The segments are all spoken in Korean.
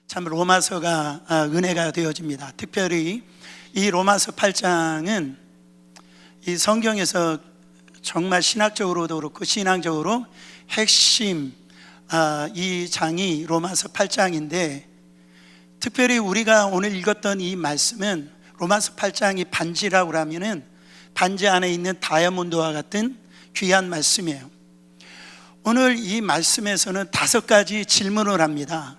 참 로마서가 은혜가 되어집니다. 특별히 이 로마서 8장은 이 성경에서 정말 신학적으로도 그렇고 신앙적으로 핵심 이 장이 로마서 8장인데, 특별히 우리가 오늘 읽었던 이 말씀은 로마서 8장이 반지라고 하면은 반지 안에 있는 다이아몬드와 같은 귀한 말씀이에요. 오늘 이 말씀에서는 5가지 질문을 합니다.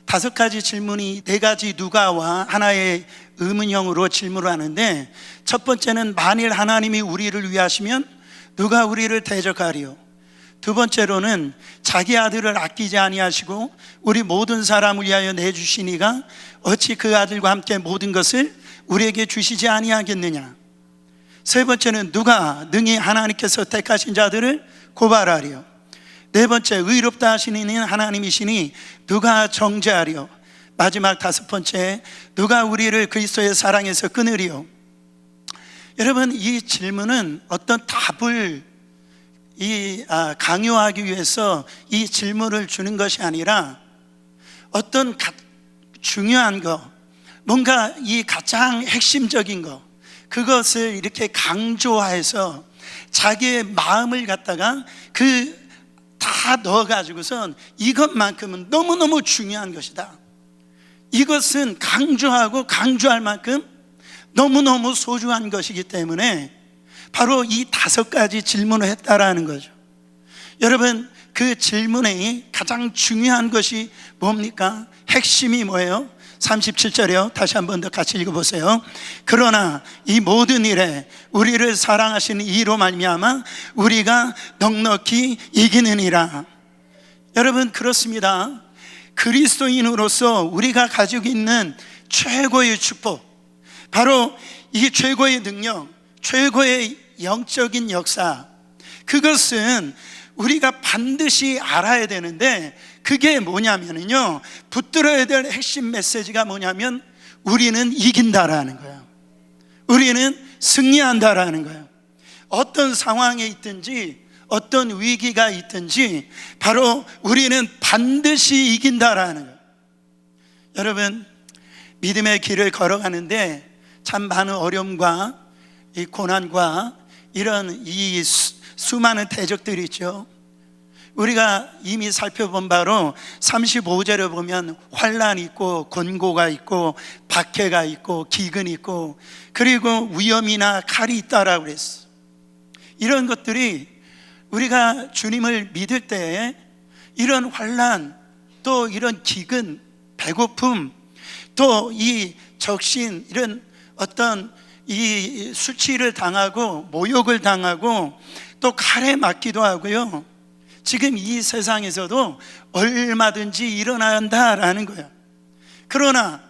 5가지 질문이 4가지 누가와 하나의 의문형으로 질문을 하는데, 첫 번째는 만일 하나님이 우리를 위하시면 누가 우리를 대적하리요? 두 번째로는 자기 아들을 아끼지 아니하시고 우리 모든 사람을 위하여 내주시니가 어찌 그 아들과 함께 모든 것을 우리에게 주시지 아니하겠느냐? 세 번째는 누가 능히 하나님께서 택하신 자들을 고발하리요? 네 번째, 의롭다 하시는 이는 하나님이시니 누가 정죄하리요? 마지막 5번째, 누가 우리를 그리스도의 사랑에서 끊으리요? 여러분, 이 질문은 어떤 답을 강요하기 위해서 이 질문을 주는 것이 아니라 어떤 중요한 거, 뭔가 이 가장 핵심적인 거, 그것을 이렇게 강조해서 자기의 마음을 갖다가 다 넣어가지고선 이것만큼은 너무너무 중요한 것이다, 이것은 강조하고 강조할 만큼 너무너무 소중한 것이기 때문에 바로 이 5가지 질문을 했다라는 거죠. 여러분, 그 질문의 가장 중요한 것이 뭡니까? 핵심이 뭐예요? 37절이요. 다시 한 번 더 같이 읽어보세요. 그러나 이 모든 일에 우리를 사랑하시는 이로 말미암아 우리가 넉넉히 이기느니라. 여러분, 그렇습니다. 그리스도인으로서 우리가 가지고 있는 최고의 축복, 바로 이 최고의 능력, 최고의 영적인 역사, 그것은 우리가 반드시 알아야 되는데, 그게 뭐냐면요, 붙들어야 될 핵심 메시지가 뭐냐면 우리는 이긴다라는 거예요. 우리는 승리한다라는 거예요. 어떤 상황에 있든지 어떤 위기가 있든지 바로 우리는 반드시 이긴다라는 거예요. 여러분, 믿음의 길을 걸어가는데 참 많은 어려움과 이 고난과 이런 이 수많은 대적들이 있죠. 우리가 이미 살펴본 바로 35절에 보면 환난이 있고 권고가 있고 박해가 있고 기근이 있고 그리고 위험이나 칼이 있다라고 그랬어. 이런 것들이 우리가 주님을 믿을 때 이런 환난, 또 이런 기근, 배고픔, 또 이 적신, 이런 어떤 이 수치를 당하고 모욕을 당하고 또 칼에 맞기도 하고요, 지금 이 세상에서도 얼마든지 일어나야 한다라는 거예요. 그러나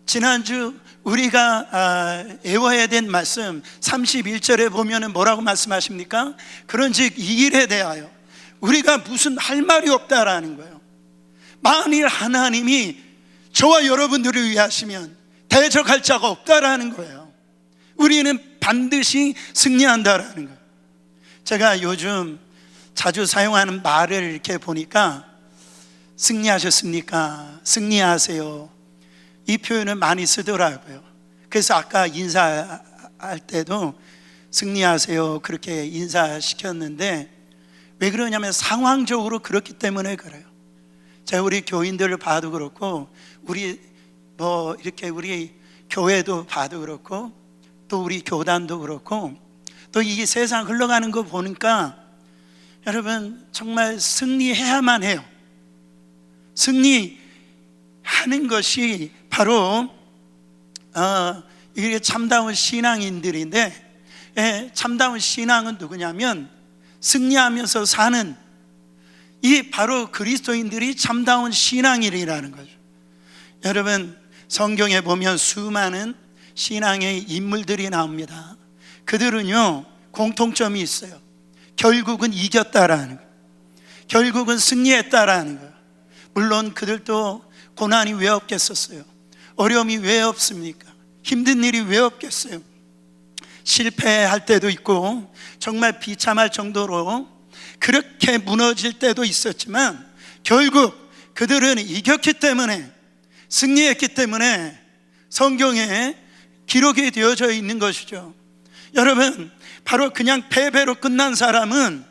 지난주 우리가 애워야 된 말씀 31절에 보면 뭐라고 말씀하십니까? 그런즉 이 일에 대하여 우리가 무슨 할 말이 없다라는 거예요. 만일 하나님이 저와 여러분들을 위하시면 대적할 자가 없다라는 거예요. 우리는 반드시 승리한다라는 거예요. 제가 요즘 자주 사용하는 말을 이렇게 보니까 승리하셨습니까? 승리하세요. 이 표현을 많이 쓰더라고요. 그래서 아까 인사할 때도 승리하세요 그렇게 인사시켰는데, 왜 그러냐면 상황적으로 그렇기 때문에 그래요. 제가 우리 교인들을 봐도 그렇고 우리 우리 교회도 봐도 그렇고 또 우리 교단도 그렇고 또 이 세상 흘러가는 거 보니까 여러분 정말 승리해야만 해요. 승리하는 것이 바로 이게 참다운 신앙인들인데, 참다운 신앙은 누구냐면 승리하면서 사는 이 바로 그리스도인들이 참다운 신앙인이라는 거죠. 여러분, 성경에 보면 수많은 신앙의 인물들이 나옵니다. 그들은요 공통점이 있어요. 결국은 이겼다라는 거예요. 결국은 승리했다라는 거예요. 물론 그들도 고난이 왜 없겠었어요? 어려움이 왜 없습니까? 힘든 일이 왜 없겠어요? 실패할 때도 있고 정말 비참할 정도로 그렇게 무너질 때도 있었지만 결국 그들은 이겼기 때문에, 승리했기 때문에 성경에 기록이 되어져 있는 것이죠. 여러분, 바로 그냥 패배로 끝난 사람은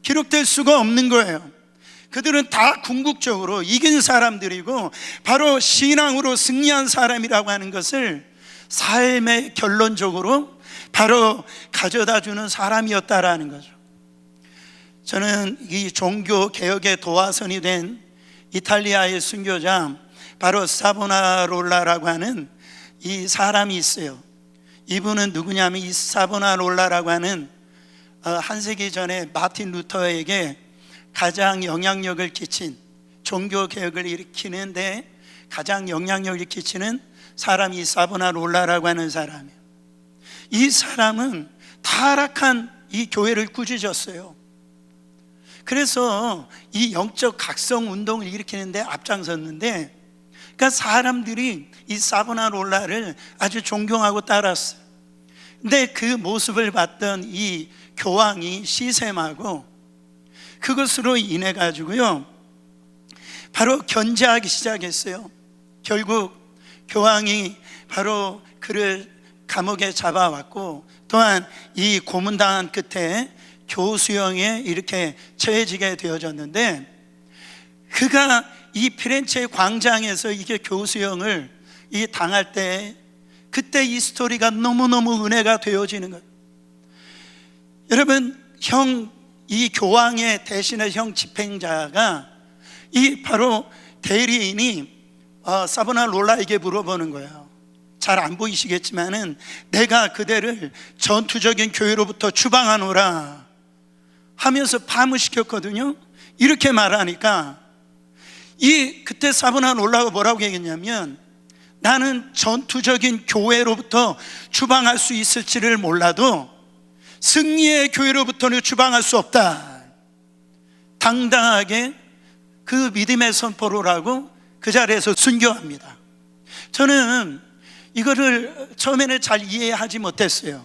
기록될 수가 없는 거예요. 그들은 다 궁극적으로 이긴 사람들이고 바로 신앙으로 승리한 사람이라고 하는 것을 삶의 결론적으로 바로 가져다 주는 사람이었다라는 거죠. 저는 이 종교 개혁의 도화선이 된 이탈리아의 순교자 바로 사보나롤라라고 하는 이 사람이 있어요. 이분은 누구냐면 이 사보나롤라라고 하는 한 세기 전에 마틴 루터에게 가장 영향력을 끼친, 종교 개혁을 일으키는데 가장 영향력을 끼치는 사람이 사보나롤라라고 하는 사람이에요. 이 사람은 타락한 이 교회를 꾸짖었어요. 그래서 이 영적 각성 운동을 일으키는데 앞장섰는데, 그러니까 사람들이 이 사보나롤라를 아주 존경하고 따랐어요. 근데 그 모습을 봤던 이 교황이 시샘하고 그것으로 인해 가지고요 바로 견제하기 시작했어요. 결국 교황이 바로 그를 감옥에 잡아왔고, 또한 이 고문당한 끝에 교수형에 이렇게 처해지게 되어졌는데, 그가 이 피렌체 광장에서 이게 교수형을 당할 때 그때 이 스토리가 너무너무 은혜가 되어지는 거예요. 여러분, 이 교황의 대신의 형 집행자가 이 바로 대리인이 사보나롤라에게 물어보는 거예요. 잘 안 보이시겠지만은 내가 그대를 전투적인 교회로부터 추방하노라 하면서 파문시켰거든요. 이렇게 말하니까 그때 사보나롤라가 뭐라고 얘기했냐면, 나는 전투적인 교회로부터 추방할 수 있을지를 몰라도 승리의 교회로부터는 추방할 수 없다. 당당하게 그 믿음의 선포를 하고 그 자리에서 순교합니다. 저는 이거를 처음에는 잘 이해하지 못했어요.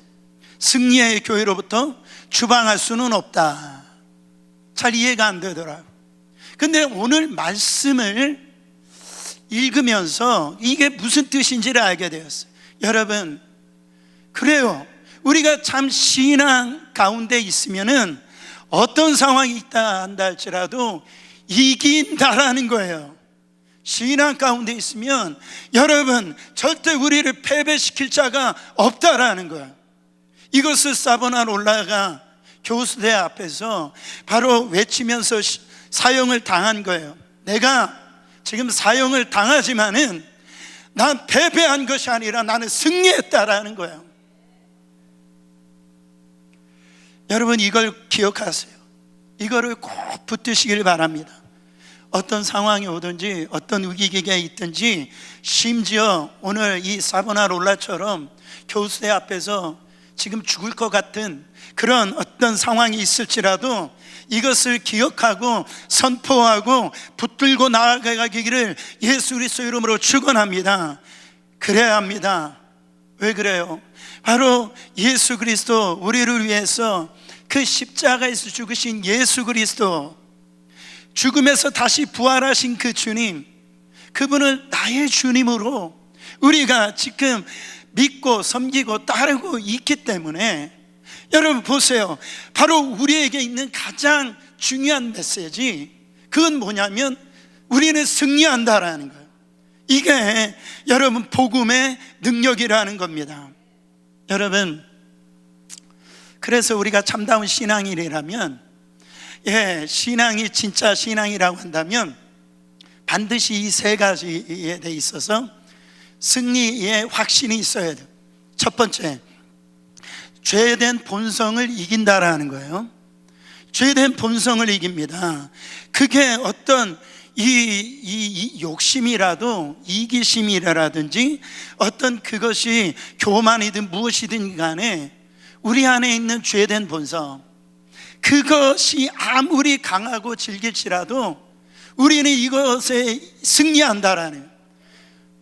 승리의 교회로부터 추방할 수는 없다. 잘 이해가 안 되더라고요. 근데 오늘 말씀을 읽으면서 이게 무슨 뜻인지를 알게 되었어요. 여러분, 그래요. 우리가 참 신앙 가운데 있으면은 어떤 상황이 있다 한다 할지라도 이긴다라는 거예요. 신앙 가운데 있으면 여러분 절대 우리를 패배시킬 자가 없다라는 거예요. 이것을 사보나롤라가 교수대 앞에서 바로 외치면서 사형을 당한 거예요. 내가 지금 사형을 당하지만은 난 패배한 것이 아니라 나는 승리했다라는 거예요. 여러분, 이걸 기억하세요. 이거를 꼭 붙드시길 바랍니다. 어떤 상황이 오든지 어떤 위기가 있든지, 심지어 오늘 이 사보나롤라처럼 교수대 앞에서 지금 죽을 것 같은 그런 어떤 상황이 있을지라도 이것을 기억하고 선포하고 붙들고 나아가기를 예수 그리스도 이름으로 축원합니다. 그래야 합니다. 왜 그래요? 바로 예수 그리스도, 우리를 위해서 그 십자가에서 죽으신 예수 그리스도, 죽음에서 다시 부활하신 그 주님, 그분을 나의 주님으로 우리가 지금 믿고 섬기고 따르고 있기 때문에, 여러분 보세요. 바로 우리에게 있는 가장 중요한 메시지, 그건 뭐냐면 우리는 승리한다라는 거예요. 이게 여러분 복음의 능력이라는 겁니다. 여러분, 그래서 우리가 참다운 신앙인이라면, 신앙이 진짜 신앙이라고 한다면 반드시 이 세 가지에 대해 있어서 승리의 확신이 있어야 돼요. 첫 번째, 죄된 본성을 이긴다라는 거예요. 죄된 본성을 이깁니다. 그게 어떤 이 욕심이라도, 이기심이라든지 어떤 그것이 교만이든 무엇이든 간에 우리 안에 있는 죄된 본성, 그것이 아무리 강하고 질길지라도 우리는 이것에 승리한다라는,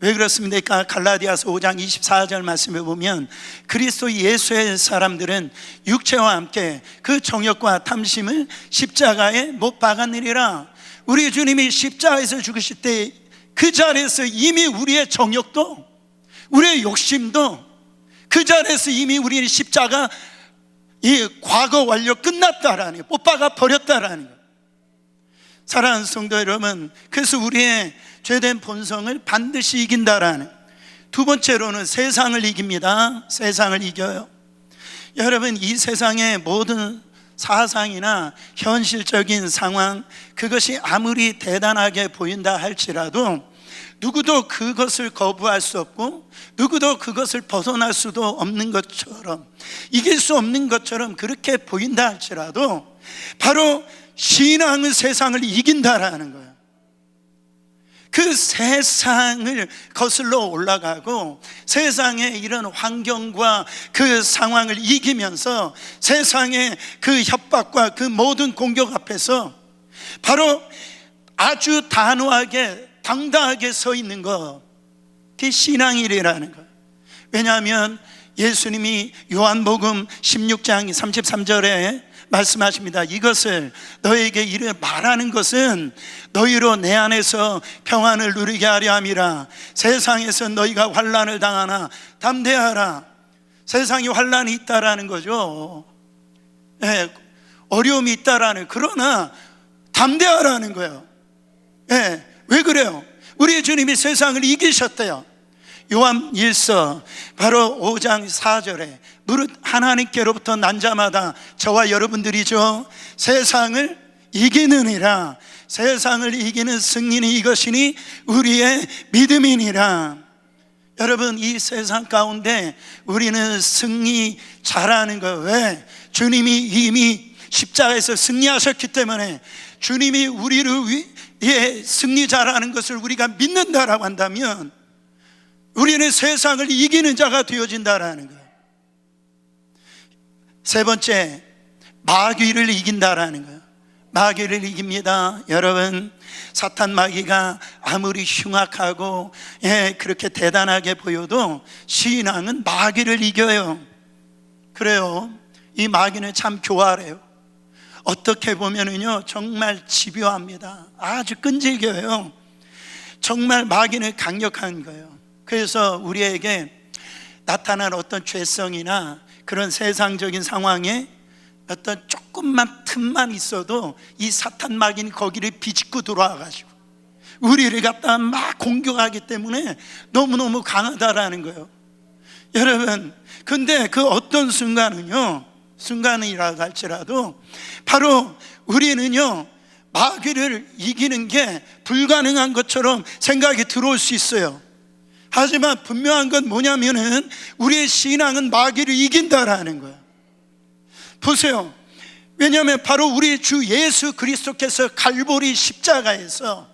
왜 그렇습니까? 갈라디아서 5장 24절 말씀에 보면 그리스도 예수의 사람들은 육체와 함께 그 정욕과 탐심을 십자가에 못 박았느니라. 우리 주님이 십자가에서 죽으실 때 그 자리에서 이미 우리의 정욕도, 우리의 욕심도, 그 자리에서 이미 우리의 십자가 이 과거 완료 끝났다라는 거예요. 못 박아 버렸다라는 거예요. 사랑하는 성도 여러분, 그래서 우리의 죄된 본성을 반드시 이긴다라는, 두 번째로는 세상을 이깁니다. 세상을 이겨요. 여러분, 이 세상의 모든 사상이나 현실적인 상황, 그것이 아무리 대단하게 보인다 할지라도 누구도 그것을 거부할 수 없고 누구도 그것을 벗어날 수도 없는 것처럼, 이길 수 없는 것처럼 그렇게 보인다 할지라도 바로 신앙은 세상을 이긴다라는 거예요. 그 세상을 거슬러 올라가고 세상의 이런 환경과 그 상황을 이기면서 세상의 그 협박과 그 모든 공격 앞에서 바로 아주 단호하게 당당하게 서 있는 것, 그게 신앙이라는 거예요. 왜냐하면 예수님이 요한복음 16장 33절에 말씀하십니다. 이것을 너에게 이르 말하는 것은 너희로 내 안에서 평안을 누리게 하려 함이라. 세상에서 너희가 환난을 당하나 담대하라. 세상에 환난이 있다라는 거죠. 네, 어려움이 있다라는, 그러나 담대하라는 거예요. 네, 왜 그래요? 우리 주님이 세상을 이기셨대요. 요한 1서 바로 5장 4절에 무릇 하나님께로부터 난 자마다 저와 여러분들이죠, 세상을 이기느니라. 세상을 이기는 승리는 이것이니 우리의 믿음이니라. 여러분, 이 세상 가운데 우리는 승리 잘하는 거예요. 왜? 주님이 이미 십자가에서 승리하셨기 때문에, 주님이 우리를 위해 승리 잘하는 것을 우리가 믿는다라고 한다면 우리는 세상을 이기는 자가 되어진다라는 거예요. 세 번째, 마귀를 이긴다라는 거예요. 마귀를 이깁니다. 여러분, 사탄 마귀가 아무리 흉악하고 그렇게 대단하게 보여도 신앙은 마귀를 이겨요. 그래요. 이 마귀는 참 교활해요. 어떻게 보면은요 정말 집요합니다. 아주 끈질겨요. 정말 마귀는 강력한 거예요. 그래서 우리에게 나타난 어떤 죄성이나 그런 세상적인 상황에 어떤 조금만 틈만 있어도 이 사탄 마귀는 거기를 비집고 들어와가지고 우리를 갖다 막 공격하기 때문에 너무너무 강하다라는 거예요. 여러분, 근데 그 어떤 순간이라고 할지라도 바로 우리는요 마귀를 이기는 게 불가능한 것처럼 생각이 들어올 수 있어요. 하지만 분명한 건 뭐냐면은 우리의 신앙은 마귀를 이긴다라는 거예요. 보세요. 왜냐하면 바로 우리 주 예수 그리스도께서 갈보리 십자가에서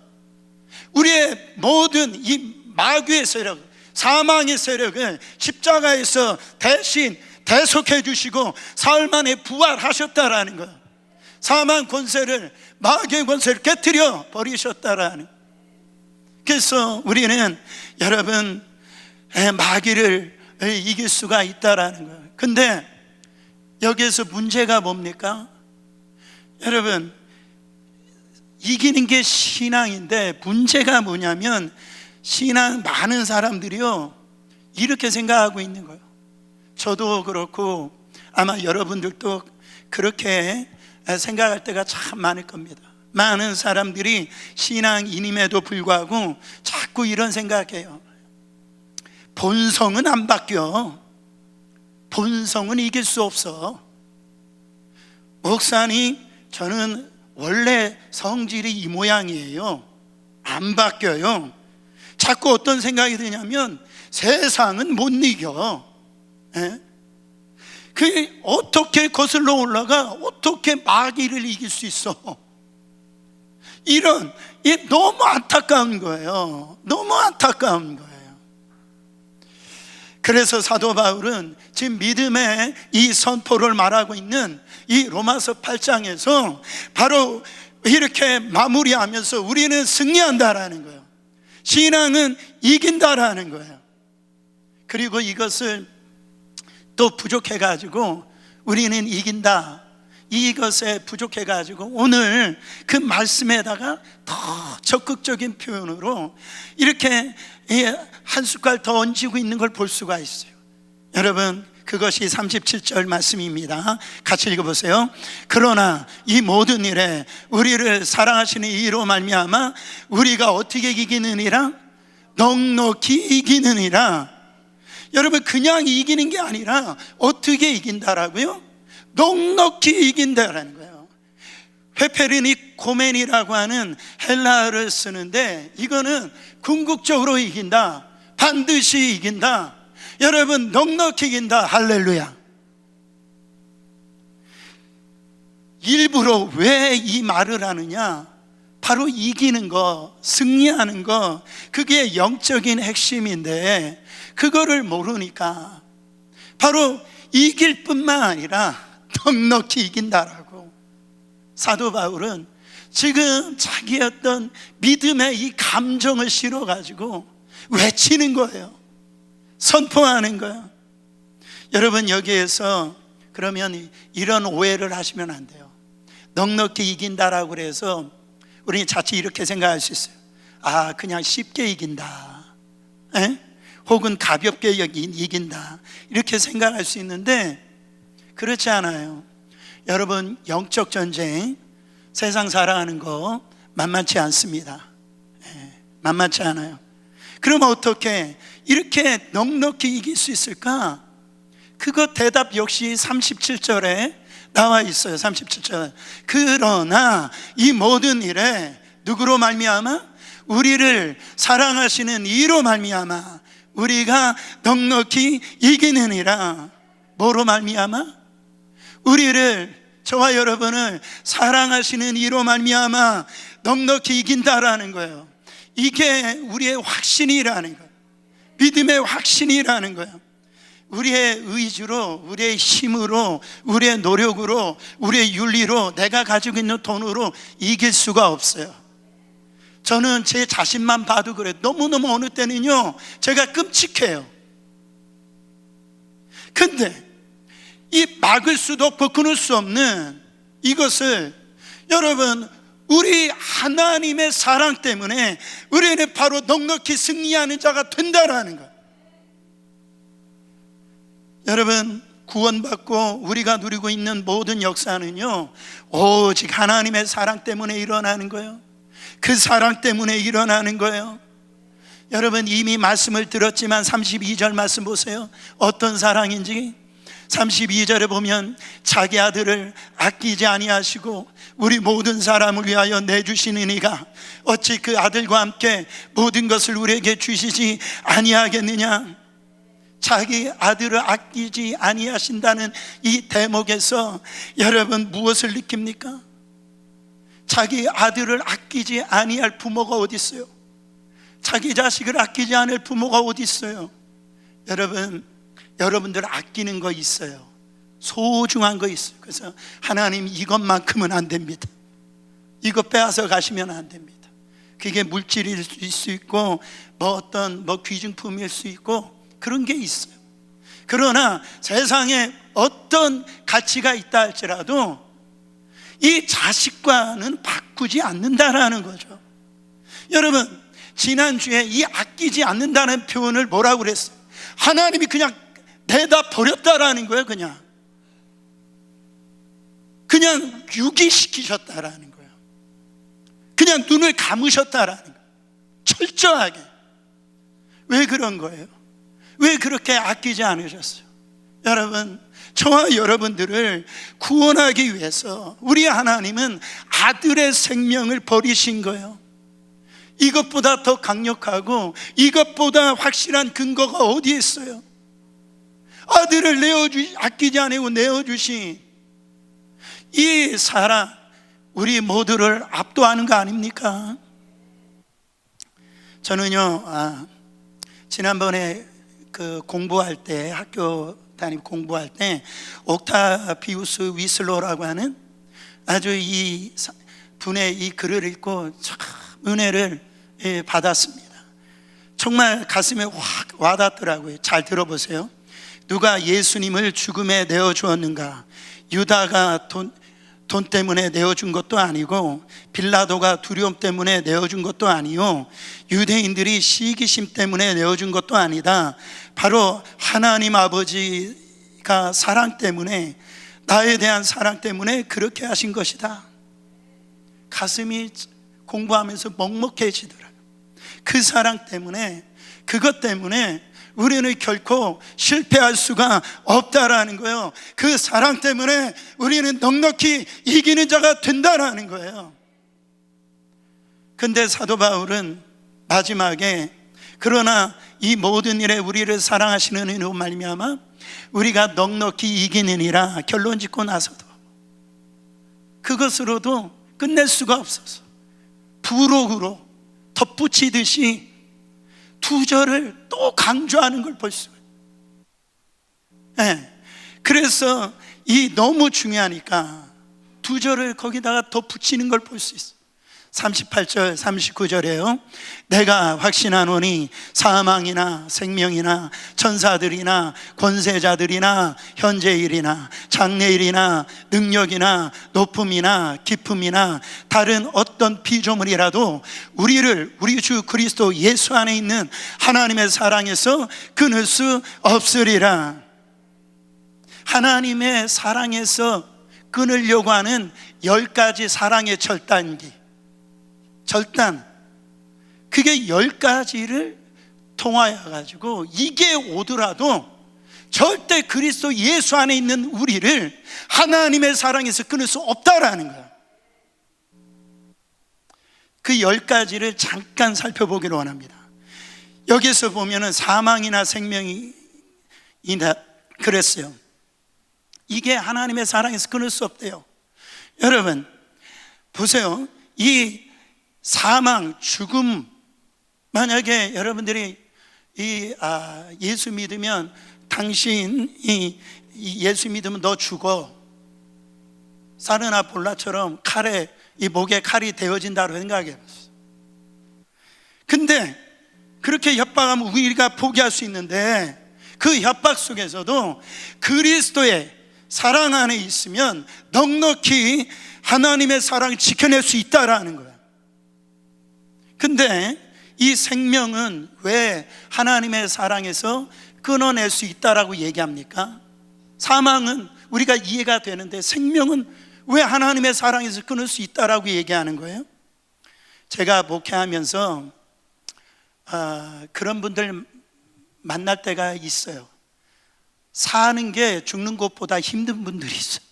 우리의 모든 이 마귀의 세력, 사망의 세력을 십자가에서 대신 대속해 주시고 사흘 만에 부활하셨다라는 거예요. 사망 권세를, 마귀의 권세를 깨뜨려 버리셨다라는 거예요. 그래서 우리는 여러분 마귀를 이길 수가 있다라는 거예요. 근데 여기에서 문제가 뭡니까? 여러분, 이기는 게 신앙인데 문제가 뭐냐면 신앙 많은 사람들이요 이렇게 생각하고 있는 거예요. 저도 그렇고 아마 여러분들도 그렇게 생각할 때가 참 많을 겁니다. 많은 사람들이 신앙인임에도 불구하고 자꾸 이런 생각해요. 본성은 안 바뀌어. 본성은 이길 수 없어. 목사님, 저는 원래 성질이 이 모양이에요. 안 바뀌어요. 자꾸 어떤 생각이 드냐면 세상은 못 이겨. 그게 어떻게 거슬러 올라가? 어떻게 마귀를 이길 수 있어? 이런, 너무 안타까운 거예요. 너무 안타까운 거예요. 그래서 사도 바울은 지금 믿음의 이 선포를 말하고 있는 이 로마서 8장에서 바로 이렇게 마무리하면서 우리는 승리한다라는 거예요. 신앙은 이긴다라는 거예요. 그리고 이것을 또 부족해가지고 우리는 이긴다, 이것에 부족해가지고 오늘 그 말씀에다가 더 적극적인 표현으로 이렇게 한 숟갈 더 얹고 있는 걸 볼 수가 있어요. 여러분, 그것이 37절 말씀입니다. 같이 읽어보세요. 그러나 이 모든 일에 우리를 사랑하시는 이로 말미암아 우리가 어떻게 이기느니라? 넉넉히 이기느니라. 여러분, 그냥 이기는 게 아니라 어떻게 이긴다라고요? 넉넉히 이긴다라는 거예요. 회페르니 고멘이라고 하는 헬라어를 쓰는데 이거는 궁극적으로 이긴다, 반드시 이긴다. 여러분, 넉넉히 이긴다. 할렐루야. 일부러 왜 이 말을 하느냐? 바로 이기는 거, 승리하는 거, 그게 영적인 핵심인데 그거를 모르니까 바로 이길 뿐만 아니라 넉넉히 이긴다라고 사도 바울은 지금 자기의 어떤 믿음의 이 감정을 실어가지고 외치는 거예요. 선포하는 거예요. 여러분, 여기에서 그러면 이런 오해를 하시면 안 돼요. 넉넉히 이긴다라고 그래서 우리 자칫 이렇게 생각할 수 있어요. 아, 그냥 쉽게 이긴다, 혹은 가볍게 이긴다, 이렇게 생각할 수 있는데 그렇지 않아요. 여러분, 영적 전쟁, 세상 살아가는 거 만만치 않습니다. 만만치 않아요. 그럼 어떻게 이렇게 넉넉히 이길 수 있을까? 그거 대답 역시 37절에 나와 있어요. 37절. 그러나 이 모든 일에 누구로 말미암아? 우리를 사랑하시는 이로 말미암아 우리가 넉넉히 이기느니라. 뭐로 말미암아? 우리를, 저와 여러분을 사랑하시는 이로 말미암아 넉넉히 이긴다라는 거예요. 이게 우리의 확신이라는 거예요. 믿음의 확신이라는 거예요. 우리의 의지로, 우리의 힘으로, 우리의 노력으로, 우리의 윤리로, 내가 가지고 있는 돈으로 이길 수가 없어요. 저는 제 자신만 봐도 그래요. 너무너무 어느 때는요 제가 끔찍해요. 근데 이 막을 수도 없고 끊을 수 없는 이것을, 여러분, 우리 하나님의 사랑 때문에 우리는 바로 넉넉히 승리하는 자가 된다라는 거예요. 여러분, 구원받고 우리가 누리고 있는 모든 역사는요 오직 하나님의 사랑 때문에 일어나는 거예요. 그 사랑 때문에 일어나는 거예요. 여러분, 이미 말씀을 들었지만 32절 말씀 보세요. 어떤 사랑인지. 32절에 보면 자기 아들을 아끼지 아니하시고 우리 모든 사람을 위하여 내주시는 이가 어찌 그 아들과 함께 모든 것을 우리에게 주시지 아니하겠느냐. 자기 아들을 아끼지 아니하신다는 이 대목에서 여러분 무엇을 느낍니까? 자기 아들을 아끼지 아니할 부모가 어디 있어요? 자기 자식을 아끼지 않을 부모가 어디 있어요? 여러분, 여러분들 아끼는 거 있어요. 소중한 거 있어요. 그래서 하나님 이것만큼은 안 됩니다. 이거 빼앗아 가시면 안 됩니다. 그게 물질일 수 있고 어떤 귀중품일 수 있고 그런 게 있어요. 그러나 세상에 어떤 가치가 있다 할지라도 이 자식과는 바꾸지 않는다라는 거죠. 여러분, 지난주에 이 아끼지 않는다는 표현을 뭐라고 그랬어요? 하나님이 그냥 내다 버렸다라는 거예요. 그냥 유기시키셨다라는 거예요. 그냥 눈을 감으셨다라는 거예요. 철저하게. 왜 그런 거예요? 왜 그렇게 아끼지 않으셨어요? 여러분, 저와 여러분들을 구원하기 위해서 우리 하나님은 아들의 생명을 버리신 거예요. 이것보다 더 강력하고 이것보다 확실한 근거가 어디에 있어요? 아들을 아끼지 않고 내어주신 이 사랑, 우리 모두를 압도하는 거 아닙니까? 저는요 지난번에 공부할 때, 학교 다니고 공부할 때 옥타비우스 위슬러라고 하는 아주 이 분의 이 글을 읽고 참 은혜를 받았습니다. 정말 가슴에 확 와닿더라고요. 잘 들어보세요. 누가 예수님을 죽음에 내어주었는가? 유다가 돈 때문에 내어준 것도 아니고, 빌라도가 두려움 때문에 내어준 것도 아니요, 유대인들이 시기심 때문에 내어준 것도 아니다. 바로 하나님 아버지가 사랑 때문에, 나에 대한 사랑 때문에 그렇게 하신 것이다. 가슴이 공부하면서 먹먹해지더라고요. 그 사랑 때문에, 그것 때문에 우리는 결코 실패할 수가 없다라는 거예요. 그 사랑 때문에 우리는 넉넉히 이기는 자가 된다라는 거예요. 근데 사도 바울은 마지막에, 그러나 이 모든 일에 우리를 사랑하시는 이로 말미암아 우리가 넉넉히 이기느니라 결론 짓고 나서도 그것으로도 끝낼 수가 없어서 부록으로 덧붙이듯이 두 절을 또 강조하는 걸 볼 수가 있어요. 그래서 이 너무 중요하니까 두 절을 거기다가 덧붙이는 걸 볼 수 있어요. 38절 39절에요 내가 확신하노니 사망이나 생명이나 천사들이나 권세자들이나 현재일이나 장래일이나 능력이나 높음이나 깊음이나 다른 어떤 피조물이라도 우리를 우리 주 그리스도 예수 안에 있는 하나님의 사랑에서 끊을 수 없으리라. 하나님의 사랑에서 끊으려고 하는 10가지 사랑의 절단, 그게 10가지를 통하여 가지고 이게 오더라도 절대 그리스도 예수 안에 있는 우리를 하나님의 사랑에서 끊을 수 없다라는 거예요. 그 10가지를 잠깐 살펴보기를 원합니다. 여기서 보면은 사망이나 생명이나 그랬어요. 이게 하나님의 사랑에서 끊을 수 없대요. 여러분 보세요. 이 사망, 죽음, 만약에 여러분들이 예수 믿으면 당신이 예수 믿으면 너 죽어, 사르나 볼라처럼 칼에, 이 목에 칼이 대어진다고 생각해봤어요. 근데 그렇게 협박하면 우리가 포기할 수 있는데, 그 협박 속에서도 그리스도의 사랑 안에 있으면 넉넉히 하나님의 사랑을 지켜낼 수 있다라는 거예요. 근데 이 생명은 왜 하나님의 사랑에서 끊어낼 수 있다라고 얘기합니까? 사망은 우리가 이해가 되는데 생명은 왜 하나님의 사랑에서 끊을 수 있다라고 얘기하는 거예요? 제가 목회하면서 그런 분들 만날 때가 있어요. 사는 게 죽는 것보다 힘든 분들이 있어요.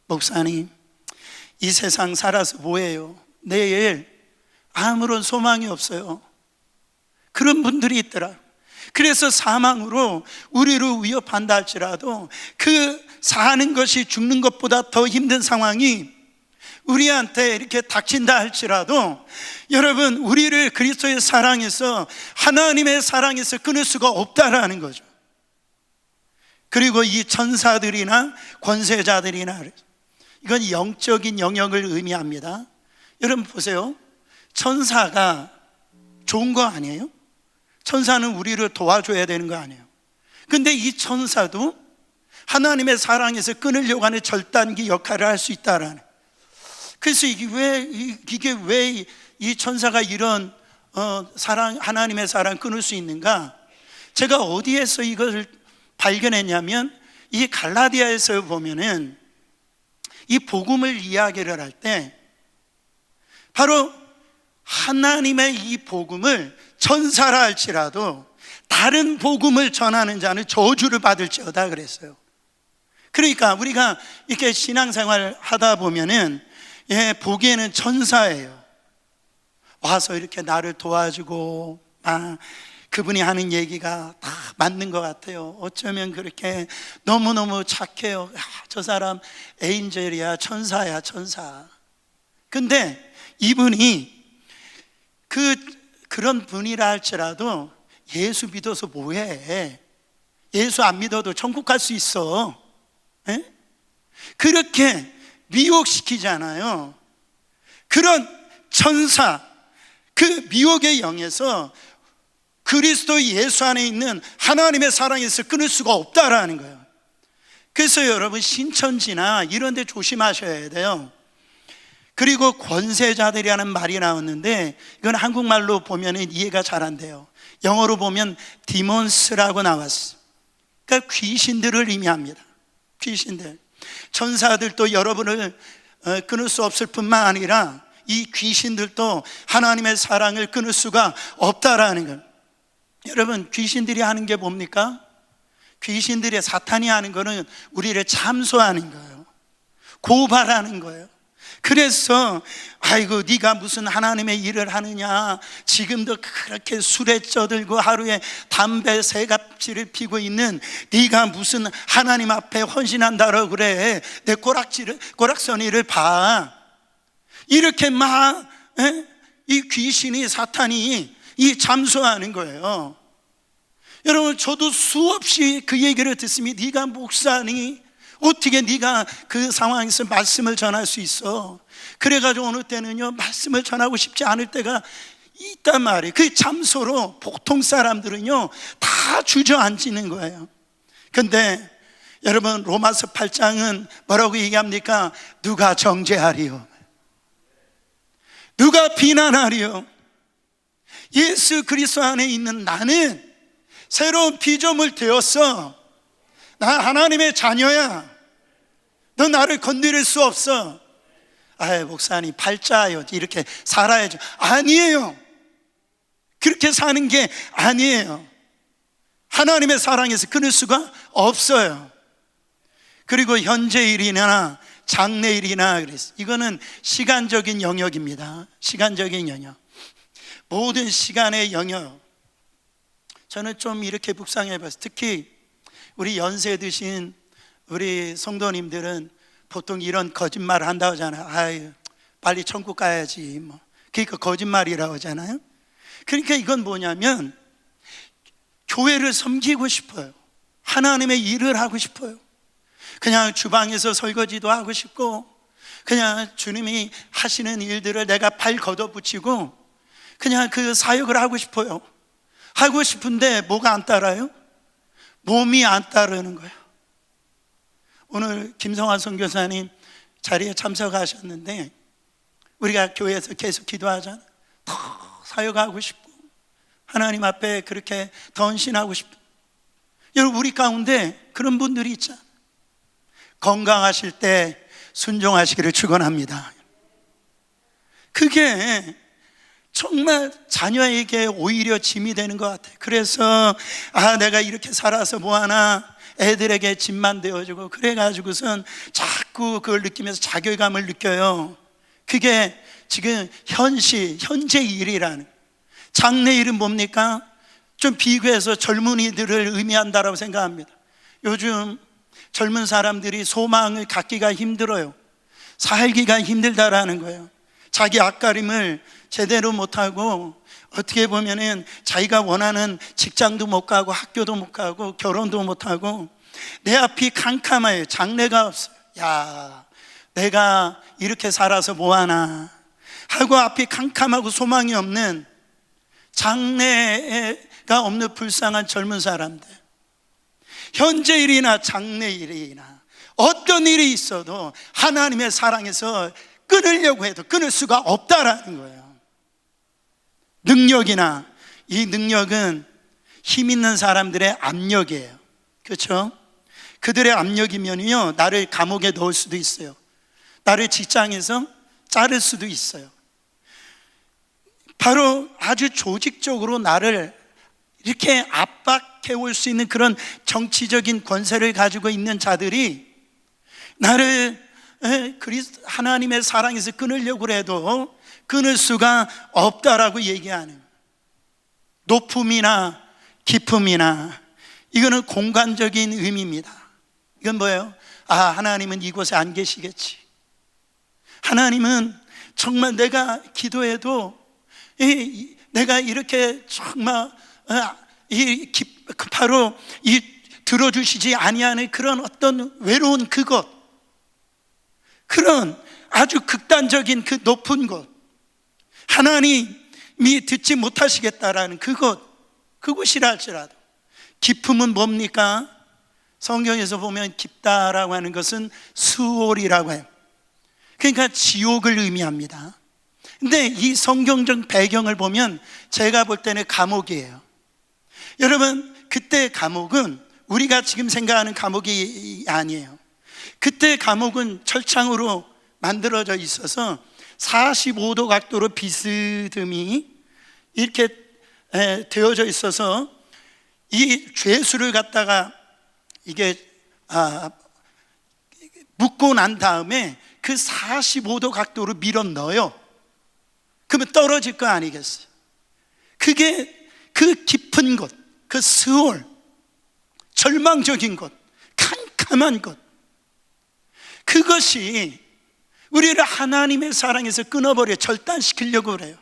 목사님, 이 세상 살아서 뭐예요? 내일 아무런 소망이 없어요. 그런 분들이 있더라. 그래서 사망으로 우리를 위협한다 할지라도 그 사는 것이 죽는 것보다 더 힘든 상황이 우리한테 이렇게 닥친다 할지라도 여러분, 우리를 그리스도의 사랑에서, 하나님의 사랑에서 끊을 수가 없다라는 거죠. 그리고 이 천사들이나 권세자들이나, 이건 영적인 영역을 의미합니다. 여러분 보세요. 천사가 좋은 거 아니에요? 천사는 우리를 도와줘야 되는 거 아니에요? 근데 이 천사도 하나님의 사랑에서 끊으려고 하는 절단기 역할을 할 수 있다라는. 그래서 이게 왜 이 천사가 이런 사랑, 하나님의 사랑 끊을 수 있는가? 제가 어디에서 이걸 발견했냐면, 이 갈라디아에서 보면은 이 복음을 이야기를 할 때 바로 하나님의 이 복음을 천사라 할지라도 다른 복음을 전하는 자는 저주를 받을지어다 그랬어요. 그러니까 우리가 이렇게 신앙생활 하다 보면은 보기에는 천사예요. 와서 이렇게 나를 도와주고, 그분이 하는 얘기가 다 맞는 것 같아요. 어쩌면 그렇게 너무너무 착해요. 저 사람 에인젤이야, 천사야, 천사. 근데 이분이 그런 분이라 할지라도 예수 믿어서 뭐해? 예수 안 믿어도 천국 갈 수 있어. 에? 그렇게 미혹시키잖아요. 그런 천사, 그 미혹의 영에서 그리스도 예수 안에 있는 하나님의 사랑에서 끊을 수가 없다라는 거예요. 그래서 여러분 신천지나 이런 데 조심하셔야 돼요. 그리고 권세자들이라는 말이 나왔는데 이건 한국말로 보면 이해가 잘 안 돼요. 영어로 보면 디몬스라고 나왔어. 그러니까 귀신들을 의미합니다. 귀신들. 천사들도 여러분을 끊을 수 없을 뿐만 아니라 이 귀신들도 하나님의 사랑을 끊을 수가 없다라는 거예요. 여러분 귀신들이 하는 게 뭡니까? 귀신들의 사탄이 하는 거는 우리를 참소하는 거예요. 고발하는 거예요. 그래서 아이고 네가 무슨 하나님의 일을 하느냐, 지금도 그렇게 술에 쪄들고 하루에 담배 3갑질을 피고 있는 네가 무슨 하나님 앞에 헌신한다고 그래, 내 꼬락서니를 봐. 이렇게 막 이 귀신이 사탄이 이 잠수하는 거예요. 여러분 저도 수없이 그 얘기를 듣습니다. 네가 목사니 어떻게 네가 그 상황에서 말씀을 전할 수 있어? 그래가지고 어느 때는요 말씀을 전하고 싶지 않을 때가 있단 말이에요. 그 잠소로 보통 사람들은요 다 주저앉는 거예요. 근데 여러분 로마서 8장은 뭐라고 얘기합니까? 누가 정죄하리요? 누가 비난하리요? 예수 그리스도 안에 있는 나는 새로운 피조물 되었어. 나 하나님의 자녀야. 너 나를 건드릴 수 없어. 아이 목사님 팔자요 이렇게 살아야죠. 아니에요. 그렇게 사는 게 아니에요. 하나님의 사랑에서 끊을 수가 없어요. 그리고 현재일이나 장래일이나 그랬어요. 이거는 시간적인 영역입니다. 시간적인 영역. 모든 시간의 영역. 저는 좀 이렇게 묵상해 봤어요. 특히 우리 연세 드신 우리 성도님들은 보통 이런 거짓말을 한다고 하잖아요. 아유, 빨리 천국 가야지 뭐. 그러니까 거짓말이라고 하잖아요. 그러니까 이건 뭐냐면 교회를 섬기고 싶어요. 하나님의 일을 하고 싶어요. 그냥 주방에서 설거지도 하고 싶고 그냥 주님이 하시는 일들을 내가 발 걷어붙이고 그냥 그 사역을 하고 싶어요. 하고 싶은데 뭐가 안 따라요? 몸이 안 따르는 거예요. 오늘 김성환 선교사님 자리에 참석하셨는데 우리가 교회에서 계속 기도하잖아요. 더 사역하고 싶고 하나님 앞에 그렇게 더 헌신하고 싶고. 여러분 우리 가운데 그런 분들이 있잖아요. 건강하실 때 순종하시기를 축원합니다. 그게 정말 자녀에게 오히려 짐이 되는 것 같아요. 그래서 내가 이렇게 살아서 뭐하나, 애들에게 짐만 되어주고 그래가지고선 자꾸 그걸 느끼면서 자괴감을 느껴요. 그게 지금 현재 일이라는. 장래일은 뭡니까? 좀 비교해서 젊은이들을 의미한다라고 생각합니다. 요즘 젊은 사람들이 소망을 갖기가 힘들어요. 살기가 힘들다라는 거예요. 자기 앞가림을 제대로 못하고 어떻게 보면은 자기가 원하는 직장도 못 가고 학교도 못 가고 결혼도 못 하고 내 앞이 캄캄해요. 장래가 없어요. 야, 내가 이렇게 살아서 뭐하나 하고 앞이 캄캄하고 소망이 없는, 장래가 없는 불쌍한 젊은 사람들. 현재 일이나 장래 일이나 어떤 일이 있어도 하나님의 사랑에서 끊으려고 해도 끊을 수가 없다라는 거예요. 능력이나 이 능력은 힘 있는 사람들의 압력이에요. 그렇죠? 그들의 압력이면요 나를 감옥에 넣을 수도 있어요. 나를 직장에서 자를 수도 있어요. 바로 아주 조직적으로 나를 이렇게 압박해 올 수 있는 그런 정치적인 권세를 가지고 있는 자들이 나를 하나님의 사랑에서 끊으려고 해도 끊을 수가 없다라고 얘기하는, 높음이나 깊음이나 이거는 공간적인 의미입니다. 이건 뭐예요? 하나님은 이곳에 안 계시겠지. 하나님은 정말 내가 기도해도 내가 이렇게 정말 바로 들어주시지 아니하는 그런 어떤 외로운 그곳, 그런 아주 극단적인 그 높은 곳, 하나님이 듣지 못하시겠다라는 그곳, 그곳이라 할지라도. 깊음은 뭡니까? 성경에서 보면 깊다라고 하는 것은 수올이라고 해요. 그러니까 지옥을 의미합니다. 근데 이 성경적 배경을 보면 제가 볼 때는 감옥이에요. 여러분, 그때 감옥은 우리가 지금 생각하는 감옥이 아니에요. 그때 감옥은 철창으로 만들어져 있어서 45도 각도로 비스듬히 이렇게 되어져 있어서 이 죄수를 갖다가 이게 묶고 난 다음에 그 45도 각도로 밀어 넣어요. 그러면 떨어질 거 아니겠어요? 그게 그 깊은 곳, 그 스올, 절망적인 곳, 캄캄한 곳, 그것이 우리를 하나님의 사랑에서 끊어버려 절단시키려고 그래요.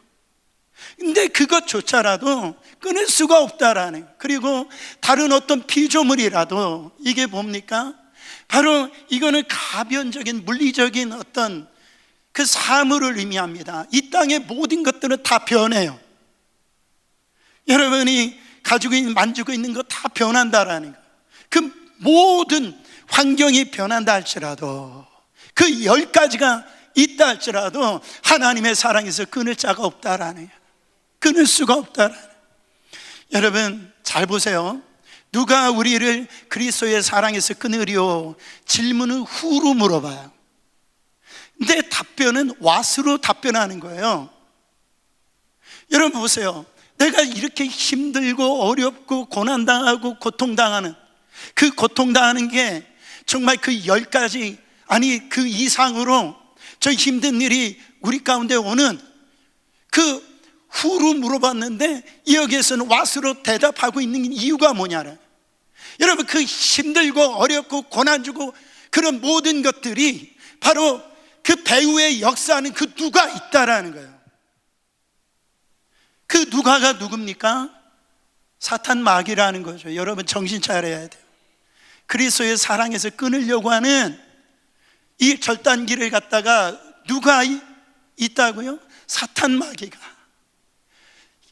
근데 그것조차라도 끊을 수가 없다라는, 그리고 다른 어떤 피조물이라도 이게 뭡니까? 바로 이거는 가변적인 물리적인 어떤 그 사물을 의미합니다. 이 땅의 모든 것들은 다 변해요. 여러분이 가지고 있는, 만지고 있는 거 다 변한다라는 거예요. 그 모든 환경이 변한다 할지라도, 그 10가지가 있다 할지라도 하나님의 사랑에서 끊을 자가 없다라는 거예요. 끊을 수가 없다라는 거예요. 여러분 잘 보세요. 누가 우리를 그리스도의 사랑에서 끊으리요? 질문은 후로 물어봐요. 근데 답변은 왓으로 답변하는 거예요. 여러분 보세요. 내가 이렇게 힘들고 어렵고 고난당하고 고통당하는, 그 고통당하는 게 정말 그 10가지 아니 그 이상으로 저 힘든 일이 우리 가운데 오는, 그 후로 물어봤는데 여기에서는 왓으로 대답하고 있는 이유가 뭐냐는, 여러분 그 힘들고 어렵고 고난 주고 그런 모든 것들이 바로 그 배후에 역사하는 그 누가 있다라는 거예요. 그 누가가 누굽니까? 사탄 마귀라는 거죠. 여러분 정신 차려야 돼요. 그리스도의 사랑에서 끊으려고 하는 이 절단기를 갖다가 누가 있다고요? 사탄 마귀가.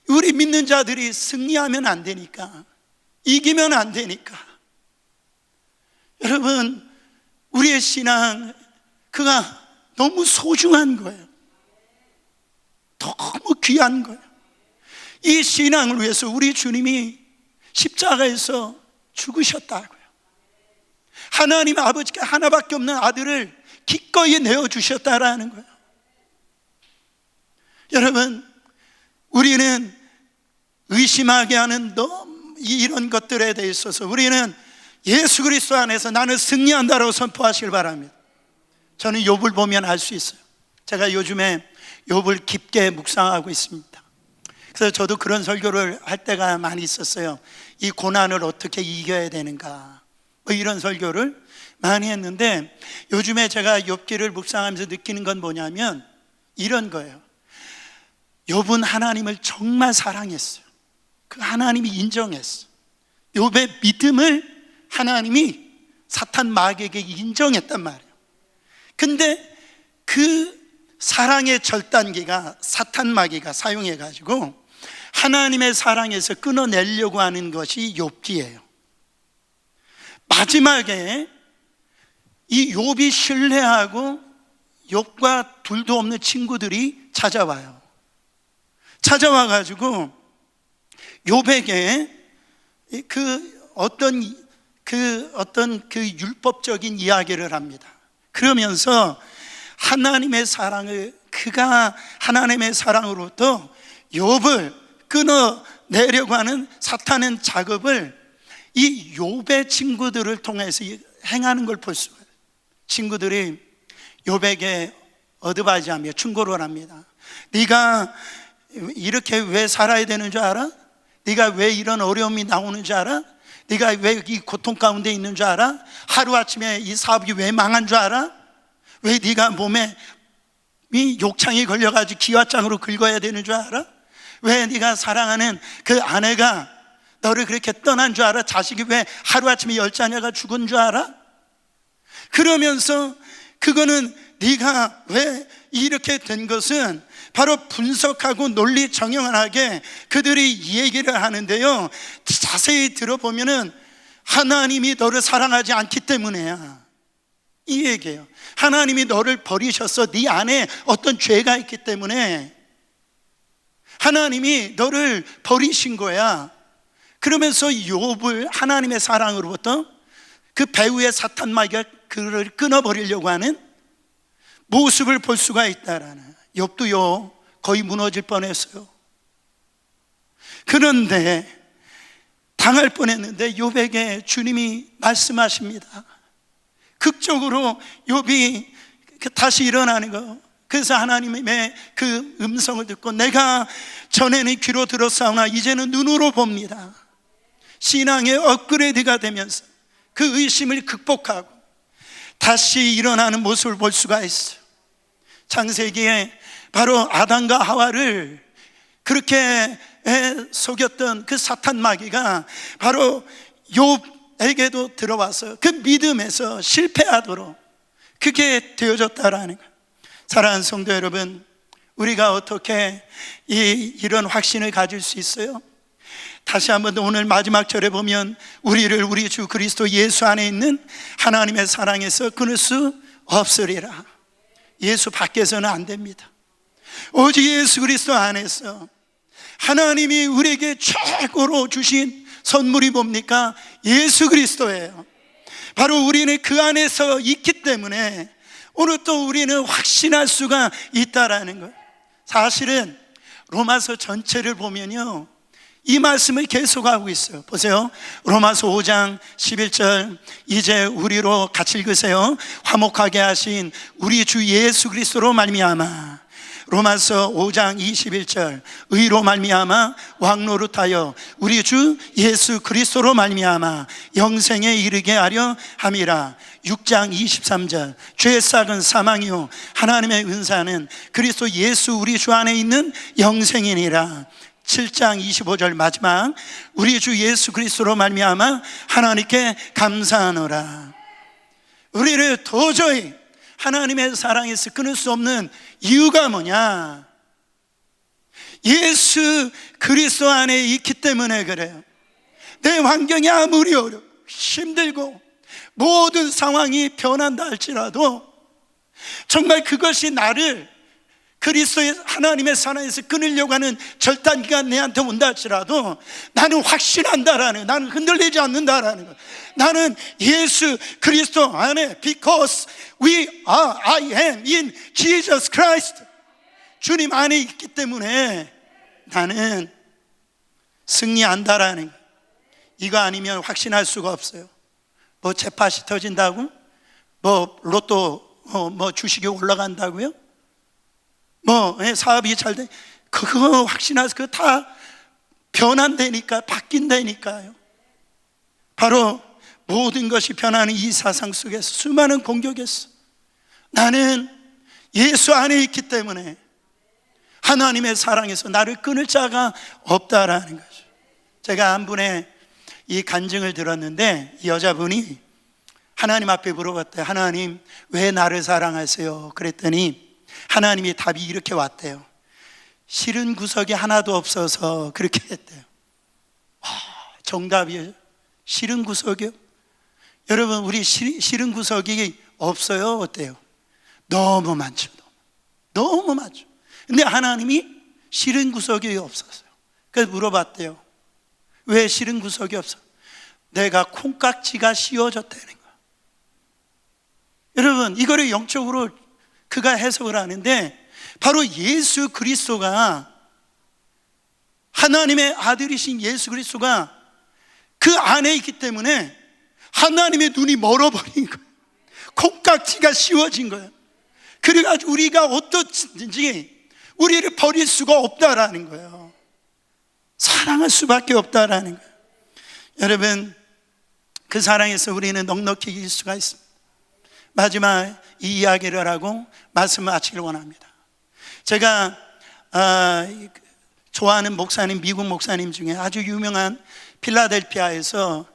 우리 믿는 자들이 승리하면 안 되니까, 이기면 안 되니까. 여러분 우리의 신앙, 그가 너무 소중한 거예요. 너무 귀한 거예요. 이 신앙을 위해서 우리 주님이 십자가에서 죽으셨다고요. 하나님 아버지가 하나밖에 없는 아들을 기꺼이 내어주셨다라는 거예요. 여러분 우리는 의심하게 하는 이런 것들에 대해 있어서 우리는 예수 그리스도 안에서 나는 승리한다라고 선포하시길 바랍니다. 저는 욥을 보면 알 수 있어요. 제가 요즘에 욥을 깊게 묵상하고 있습니다. 그래서 저도 그런 설교를 할 때가 많이 있었어요. 이 고난을 어떻게 이겨야 되는가, 뭐 이런 설교를 많이 했는데, 요즘에 제가 욥기를 묵상하면서 느끼는 건 뭐냐면 이런 거예요. 욥은 하나님을 정말 사랑했어요. 그 하나님이 인정했어요. 욥의 믿음을 하나님이 사탄 마귀에게 인정했단 말이에요. 근데 그 사랑의 절단기가 사탄 마귀가 사용해가지고 하나님의 사랑에서 끊어내려고 하는 것이 욥기예요. 마지막에 이 욥이 신뢰하고 욥과 둘도 없는 친구들이 찾아와요. 찾아와가지고 욥에게 그 어떤 율법적인 이야기를 합니다. 그러면서 하나님의 사랑을, 그가 하나님의 사랑으로부터 욥을 끊어내려고 하는 사탄의 작업을 이 욥의 친구들을 통해서 행하는 걸 볼 수가 있어요. 친구들이 욥에게 어드바이즈하며 충고를 합니다. 네가 이렇게 왜 살아야 되는 줄 알아? 네가 왜 이런 어려움이 나오는 줄 알아? 네가 왜 이 고통 가운데 있는 줄 알아? 하루아침에 이 사업이 왜 망한 줄 알아? 왜 네가 몸에 이 욕창이 걸려가지고 기와장으로 긁어야 되는 줄 알아? 왜 네가 사랑하는 그 아내가 너를 그렇게 떠난 줄 알아? 자식이 왜 하루아침에 10자녀가 죽은 줄 알아? 그러면서 그거는 네가 왜 이렇게 된 것은 바로 분석하고 논리 정연하게 그들이 얘기를 하는데요, 자세히 들어보면은 하나님이 너를 사랑하지 않기 때문이야, 이 얘기예요. 하나님이 너를 버리셨어. 네 안에 어떤 죄가 있기 때문에 하나님이 너를 버리신 거야. 그러면서 욥을 하나님의 사랑으로부터 그 배후의 사탄 마귀가 그를 끊어버리려고 하는 모습을 볼 수가 있다라는. 욥도요 거의 무너질 뻔했어요. 그런데 당할 뻔했는데 욥에게 주님이 말씀하십니다. 극적으로 욥이 다시 일어나는 거. 그래서 하나님의 그 음성을 듣고 내가 전에는 귀로 들었사오나 이제는 눈으로 봅니다. 신앙의 업그레이드가 되면서 그 의심을 극복하고 다시 일어나는 모습을 볼 수가 있어요. 창세기에 바로 아담과 하와를 그렇게 속였던 그 사탄 마귀가 바로 욥에게도 들어와서 그 믿음에서 실패하도록 그게 되어졌다라는 거예요. 사랑하는 성도 여러분, 우리가 어떻게 이런 확신을 가질 수 있어요? 다시 한번 오늘 마지막 절에 보면 우리를 우리 주 그리스도 예수 안에 있는 하나님의 사랑에서 끊을 수 없으리라. 예수 밖에서는 안 됩니다. 오직 예수 그리스도 안에서 하나님이 우리에게 최고로 주신 선물이 뭡니까? 예수 그리스도예요. 바로 우리는 그 안에서 있기 때문에 오늘 또 우리는 확신할 수가 있다라는 거예요. 사실은 로마서 전체를 보면요 이 말씀을 계속하고 있어요. 보세요. 로마서 5장 11절, 이제 우리로 같이 읽으세요. 화목하게 하신 우리 주 예수 그리스도로 말미암아. 로마서 5장 21절, 의로 말미암아 왕노릇하여 우리 주 예수 그리스도로 말미암아 영생에 이르게 하려 함이라. 6장 23절, 죄의 싹은 사망이요 하나님의 은사는 그리스도 예수 우리 주 안에 있는 영생이니라. 7장 25절 마지막, 우리 주 예수 그리스도로 말미암아 하나님께 감사하노라. 우리를 도저히 하나님의 사랑에서 끊을 수 없는 이유가 뭐냐? 예수 그리스도 안에 있기 때문에 그래요. 내 환경이 아무리 어렵고 힘들고 모든 상황이 변한다 할지라도 정말 그것이 나를 그리스도의 하나님의 사랑에서 끊으려고 하는 절단기가 내한테 온다 할지라도 나는 확신한다라는, 나는 흔들리지 않는다라는 것. 나는 예수 그리스도 안에, because I am in Jesus Christ, 주님 안에 있기 때문에 나는 승리한다라는 것. 이거 아니면 확신할 수가 없어요. 뭐 재팟이 터진다고? 뭐 로또 뭐 주식이 올라간다고요? 뭐 사업이 잘 돼, 그거 확신해서 그거 다 변한다니까, 바뀐다니까요. 바로 모든 것이 변하는 이 사상 속에서 수많은 공격에서 나는 예수 안에 있기 때문에 하나님의 사랑에서 나를 끊을 자가 없다라는 거죠. 제가 한 분의 이 간증을 들었는데 이 여자분이 하나님 앞에 물어봤대요. 하나님 왜 나를 사랑하세요? 그랬더니 하나님이 답이 이렇게 왔대요. 싫은 구석이 하나도 없어서 그렇게 했대요. 정답이에요. 싫은 구석이요? 여러분, 우리 싫은 구석이 없어요? 어때요? 너무 많죠. 너무 많죠. 근데 하나님이 싫은 구석이 없었어요. 그래서 물어봤대요. 왜 싫은 구석이 없어? 내가 콩깍지가 씌워졌다는 거야. 여러분, 이거를 영적으로 그가 해석을 하는데 바로 예수 그리스도가, 하나님의 아들이신 예수 그리스도가 그 안에 있기 때문에 하나님의 눈이 멀어버린 거예요. 콩깍지가 씌워진 거예요. 그래가지고 우리가 어떻든지 우리를 버릴 수가 없다라는 거예요. 사랑할 수밖에 없다라는 거예요. 여러분, 그 사랑에서 우리는 넉넉히 이길 수가 있습니다. 마지막 이 이야기를 하고 말씀을 마치길 원합니다. 제가 좋아하는 목사님, 미국 목사님 중에 아주 유명한 필라델피아에서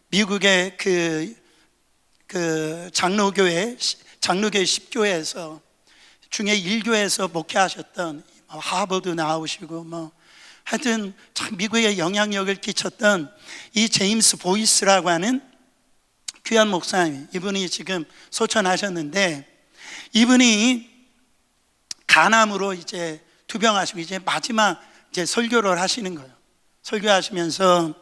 미국의 그 장로교회 장로교회 10교회에서 중에 1교회에서 목회하셨던, 하버드 나오시고 하여튼 참 미국에 영향력을 끼쳤던 이 제임스 보이스라고 하는 귀한 목사님, 이분이 지금 소천하셨는데, 이분이 간암으로 이제 투병하시고 이제 마지막 이제 설교를 하시는 거예요. 설교하시면서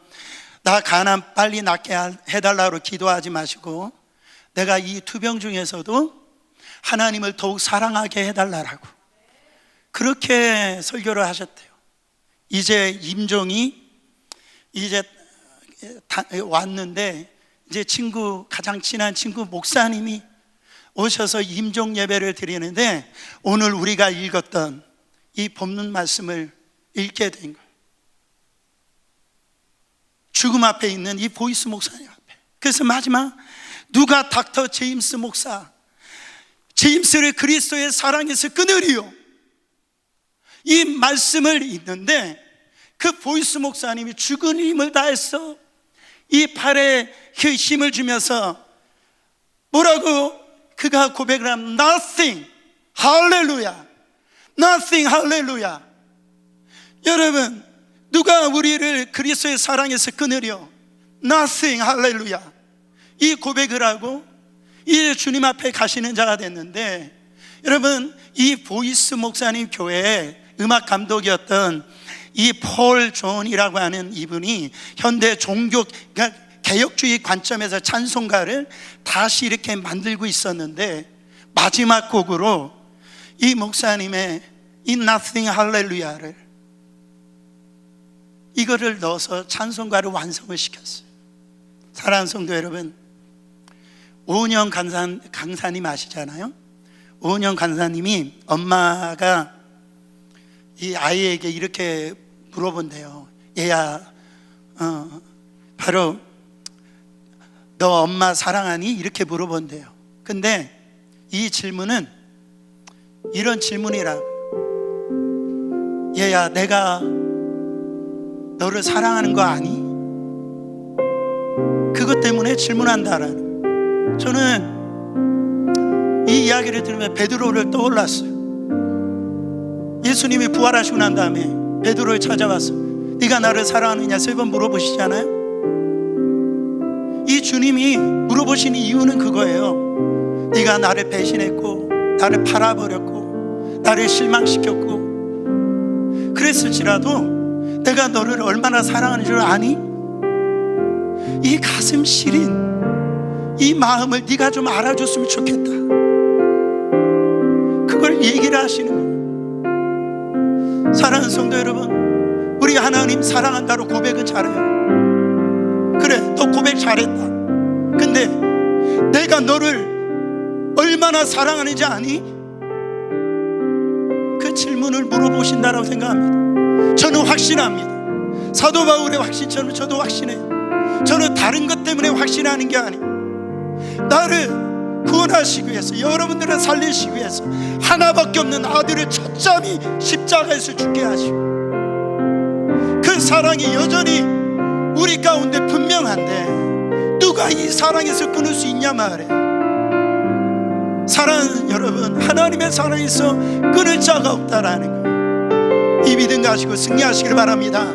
나 간암 빨리 낫게 해달라고 기도하지 마시고 내가 이 투병 중에서도 하나님을 더욱 사랑하게 해달라고 그렇게 설교를 하셨대요. 이제 임종이 이제 왔는데 이제 가장 친한 친구 목사님이 오셔서 임종 예배를 드리는데 오늘 우리가 읽었던 이 본문 말씀을 읽게 된 거예요. 죽음 앞에 있는 이 보이스 목사님 앞에. 그래서 마지막 누가 닥터 제임스 목사, 제임스를 그리스도의 사랑에서 끊으리요, 이 말씀을 읽는데 그 보이스 목사님이 죽은 힘을 다해서 이 팔에 그 힘을 주면서 뭐라고 그가 고백을 하면 nothing, 할렐루야, nothing, 할렐루야. 여러분, 누가 우리를 그리스도의 사랑에서 끊으려? nothing, 할렐루야. 이 고백을 하고 이 주님 앞에 가시는 자가 됐는데, 여러분, 이 보이스 목사님 교회에 음악 감독이었던 이 폴 존이라고 하는 이분이 현대 종교, 그러니까 개혁주의 관점에서 찬송가를 다시 이렇게 만들고 있었는데, 마지막 곡으로 이 목사님의 이 Nothing 할렐루야를 이거를 넣어서 찬송가를 완성을 시켰어요. 사랑하는 성도 여러분, 오은영 강사님 아시잖아요. 오은영 강사님이 엄마가 이 아이에게 이렇게 물어본대요. 얘야, 바로 너 엄마 사랑하니? 이렇게 물어본대요. 근데 이 질문은 이런 질문이라고. 얘야, 내가 너를 사랑하는 거 아니? 그것 때문에 질문한다라는. 저는 이 이야기를 들으면 베드로를 떠올랐어요. 예수님이 부활하시고 난 다음에 베드로를 찾아와서 네가 나를 사랑하느냐 3번 물어보시잖아요. 이 주님이 물어보신 이유는 그거예요. 네가 나를 배신했고 나를 팔아버렸고 나를 실망시켰고 그랬을지라도 내가 너를 얼마나 사랑하는 줄 아니? 이 가슴 시린 이 마음을 네가 좀 알아줬으면 좋겠다. 그걸 얘기를 하시는 거예요. 사랑하는 성도 여러분, 우리 하나님 사랑한다로 고백은 잘해요. 그래, 너 고백 잘했다. 근데 내가 너를 얼마나 사랑하는지 아니? 그 질문을 물어보신다라고 생각합니다. 저는 확신합니다. 사도 바울의 확신처럼 저도 확신해요. 저는 다른 것 때문에 확신하는 게 아니에요. 나를 구원하시기 위해서, 여러분들을 살리시기 위해서 하나밖에 없는 아들을 첫잠이 십자가에서 죽게 하시고 그 사랑이 여전히 우리 가운데 분명한데 누가 이 사랑에서 끊을 수 있냐 말이에요. 사랑하는 여러분, 하나님의 사랑에서 끊을 자가 없다라는 거예요. 이 믿음 가지고 승리하시길 바랍니다.